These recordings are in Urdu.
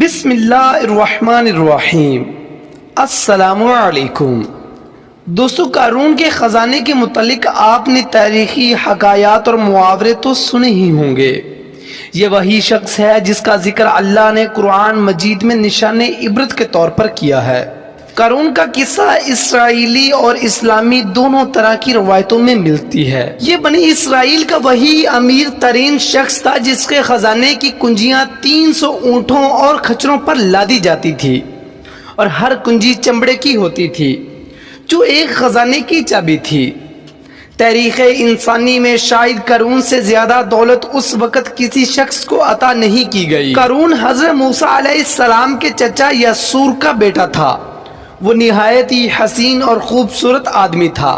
بسم اللہ الرحمن الرحیم۔ السلام علیکم دوستو، قارون کے خزانے کے متعلق آپ نے تاریخی حکایات اور محاورے تو سنے ہی ہوں گے۔ یہ وہی شخص ہے جس کا ذکر اللہ نے قرآن مجید میں نشان عبرت کے طور پر کیا ہے۔ قارون کا قصہ اسرائیلی اور اسلامی دونوں طرح کی روایتوں میں ملتی ہے۔ یہ بنی اسرائیل کا وہی امیر ترین شخص تھا جس کے خزانے کی کنجیاں 300 اونٹوں اور خچروں پر لادی جاتی تھی، اور ہر کنجی چمڑے کی ہوتی تھی جو ایک خزانے کی چابی تھی۔ تاریخ انسانی میں شاید قارون سے زیادہ دولت اس وقت کسی شخص کو عطا نہیں کی گئی۔ قارون حضرت موسیٰ علیہ السلام کے چچا یسور کا بیٹا تھا۔ وہ نہایت ہی حسین اور خوبصورت آدمی تھا۔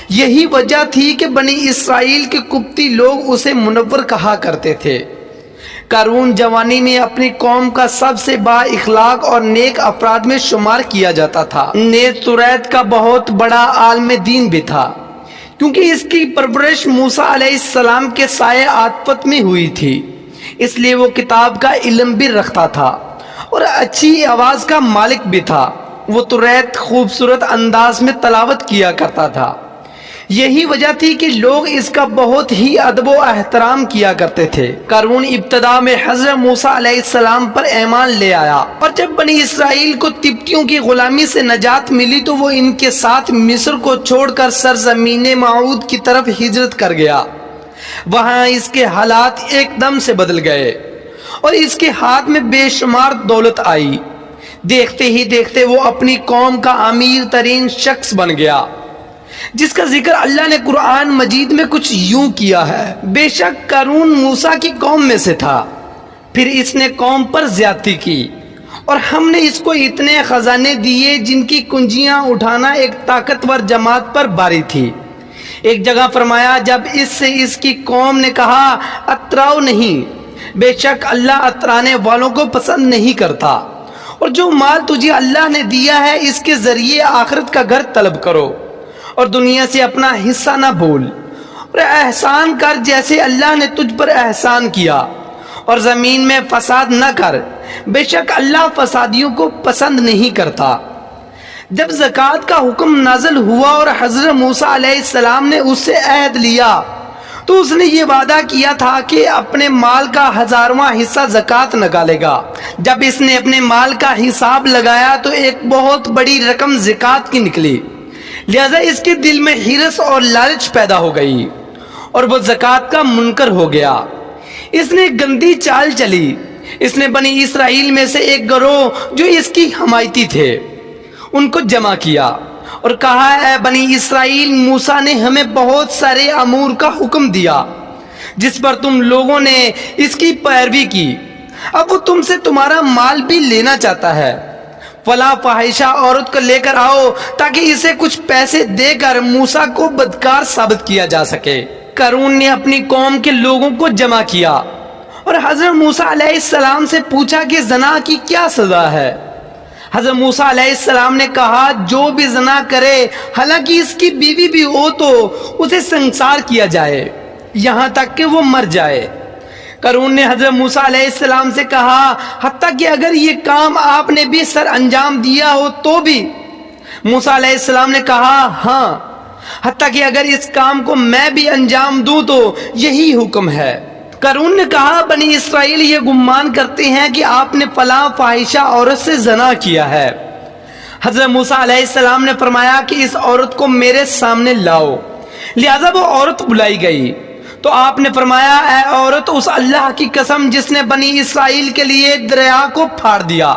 یہی وجہ تھی کہ بنی اسرائیل کے قبطی لوگ اسے منور کہا کرتے تھے۔ قارون جوانی میں اپنی قوم کا سب سے با اخلاق اور نیک افراد میں شمار کیا جاتا تھا۔ نیز توریت کا بہت بڑا عالم دین بھی تھا، کیونکہ اس کی پرورش موسیٰ علیہ السلام کے سائے عاطفت میں ہوئی تھی، اس لیے وہ کتاب کا علم بھی رکھتا تھا اور اچھی آواز کا مالک بھی تھا۔ وہ توریت خوبصورت انداز میں تلاوت کیا کرتا تھا۔ یہی وجہ تھی کہ لوگ اس کا بہت ہی ادب و احترام کیا کرتے تھے۔ قارون ابتدا میں حضرت موسیٰ علیہ السلام پر ایمان لے آیا، اور جب بنی اسرائیل کو قبطیوں کی غلامی سے نجات ملی تو وہ ان کے ساتھ مصر کو چھوڑ کر سرزمین موعود کی طرف ہجرت کر گیا۔ وہاں اس کے حالات ایک دم سے بدل گئے اور اس کے ہاتھ میں بے شمار دولت آئی۔ دیکھتے ہی دیکھتے وہ اپنی قوم کا امیر ترین شخص بن گیا، جس کا ذکر اللہ نے قرآن مجید میں کچھ یوں کیا ہے: بے شک قارون موسیٰ کی قوم میں سے تھا، پھر اس نے قوم پر زیادتی کی، اور ہم نے اس کو اتنے خزانے دیے جن کی کنجیاں اٹھانا ایک طاقتور جماعت پر باری تھی۔ ایک جگہ فرمایا، جب اس سے اس کی قوم نے کہا اتراؤ نہیں، بے شک اللہ اترانے والوں کو پسند نہیں کرتا، اور جو مال تجھے اللہ نے دیا ہے اس کے ذریعے آخرت کا گھر طلب کرو، اور دنیا سے اپنا حصہ نہ بھول، اور احسان کر جیسے اللہ نے تجھ پر احسان کیا، اور زمین میں فساد نہ کر، بے شک اللہ فسادیوں کو پسند نہیں کرتا۔ جب زکوٰۃ کا حکم نازل ہوا اور حضرت موسیٰ علیہ السلام نے اس سے عہد لیا تو اس نے یہ وعدہ کیا تھا کہ اپنے مال کا 1000واں حصہ زکوٰۃ نکالے گا۔ جب اس نے اپنے مال کا حساب لگایا تو ایک بہت بڑی رقم زکوٰۃ کی نکلی، لہذا اس کے دل میں حرص اور لالچ پیدا ہو گئی اور وہ زکوٰۃ کا منکر ہو گیا۔ اس نے گندی چال چلی۔ اس نے بنی اسرائیل میں سے ایک گروہ جو اس کی حمایتی تھے ان کو جمع کیا اور کہا، اے بنی اسرائیل، موسیٰ نے ہمیں بہت سارے امور کا حکم دیا جس پر تم لوگوں نے اس کی پیروی کی، اب وہ تم سے تمہارا مال بھی لینا چاہتا ہے۔ فلاں فاحشہ عورت کو لے کر آؤ تاکہ اسے کچھ پیسے دے کر موسیٰ کو بدکار ثابت کیا جا سکے۔ قارون نے اپنی قوم کے لوگوں کو جمع کیا اور حضرت موسیٰ علیہ السلام سے پوچھا کہ زنا کی کیا سزا ہے۔ حضرت موسیٰ علیہ السلام نے کہا، جو بھی زنا کرے حالانکہ اس کی بیوی بھی ہو تو اسے سنسار کیا جائے یہاں تک کہ وہ مر جائے۔ قارون نے حضرت موسیٰ علیہ السلام سے کہا، حتیٰ کہ اگر یہ کام آپ نے بھی سر انجام دیا ہو تو بھی؟ موسیٰ علیہ السلام نے کہا، ہاں، حتیٰ کہ اگر اس کام کو میں بھی انجام دوں تو یہی حکم ہے۔ قارون نے کہا، بنی اسرائیل یہ گمان کرتے ہیں کہ آپ نے فلاں فاحشہ عورت سے زنا کیا ہے۔ حضرت موسیٰ علیہ السلام نے فرمایا کہ اس عورت کو میرے سامنے لاؤ، لہذا وہ عورت بلائی گئی تو آپ نے فرمایا، اے عورت، اس اللہ کی قسم جس نے بنی اسرائیل کے لیے دریا کو پھاڑ دیا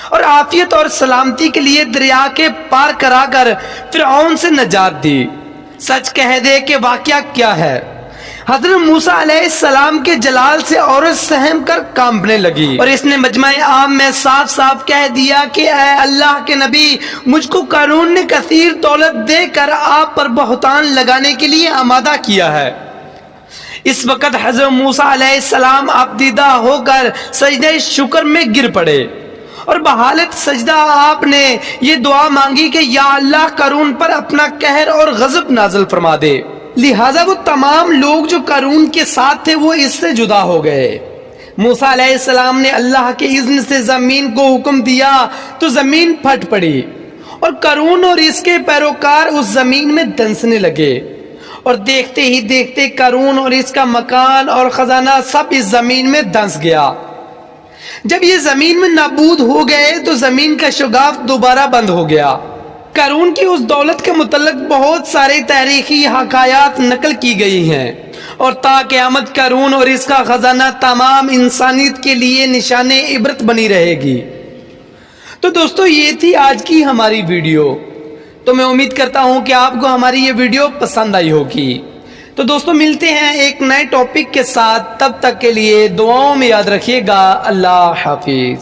اور عافیت اور سلامتی کے لیے دریا کے پار کرا کر فرعون سے نجات دی، سچ کہہ دے کہ واقعہ کیا ہے۔ حضرت موسیٰ علیہ السلام کے جلال سے عورت سہم کر کانپنے لگی اور اس نے مجمع عام میں صاف صاف کہہ دیا کہ اے اللہ کے نبی، مجھ کو قارون نے کثیر دولت دے کر آپ پر بہتان لگانے کے لیے آمادہ کیا ہے۔ اس وقت حضرت موسیٰ علیہ السلام عبدیدہ ہو کر سجدہ شکر میں گر پڑے اور بحالت سجدہ آپ نے یہ دعا مانگی کہ یا اللہ، قارون پر اپنا قہر اور غضب نازل فرما دے۔ لہٰذا وہ تمام لوگ جو قارون کے ساتھ تھے وہ اس سے جدا ہو گئے۔ موسیٰ علیہ السلام نے اللہ کے اذن سے زمین کو حکم دیا تو زمین پھٹ پڑی اور قارون اور اس کے پیروکار اس زمین میں دنسنے لگے، اور دیکھتے ہی دیکھتے قارون اور اس کا مکان اور خزانہ سب اس زمین میں دنس گیا۔ جب یہ زمین میں نابود ہو گئے تو زمین کا شگاف دوبارہ بند ہو گیا۔ قارون کی اس دولت کے متعلق بہت سارے تاریخی حکایات نقل کی گئی ہیں، اور تا قیامت قارون اور اس کا خزانہ تمام انسانیت کے لیے نشان عبرت بنی رہے گی۔ تو دوستو یہ تھی آج کی ہماری ویڈیو، تو میں امید کرتا ہوں کہ آپ کو ہماری یہ ویڈیو پسند آئی ہوگی۔ تو دوستو ملتے ہیں ایک نئے ٹاپک کے ساتھ، تب تک کے لیے دعاؤں میں یاد رکھیے گا۔ اللہ حافظ۔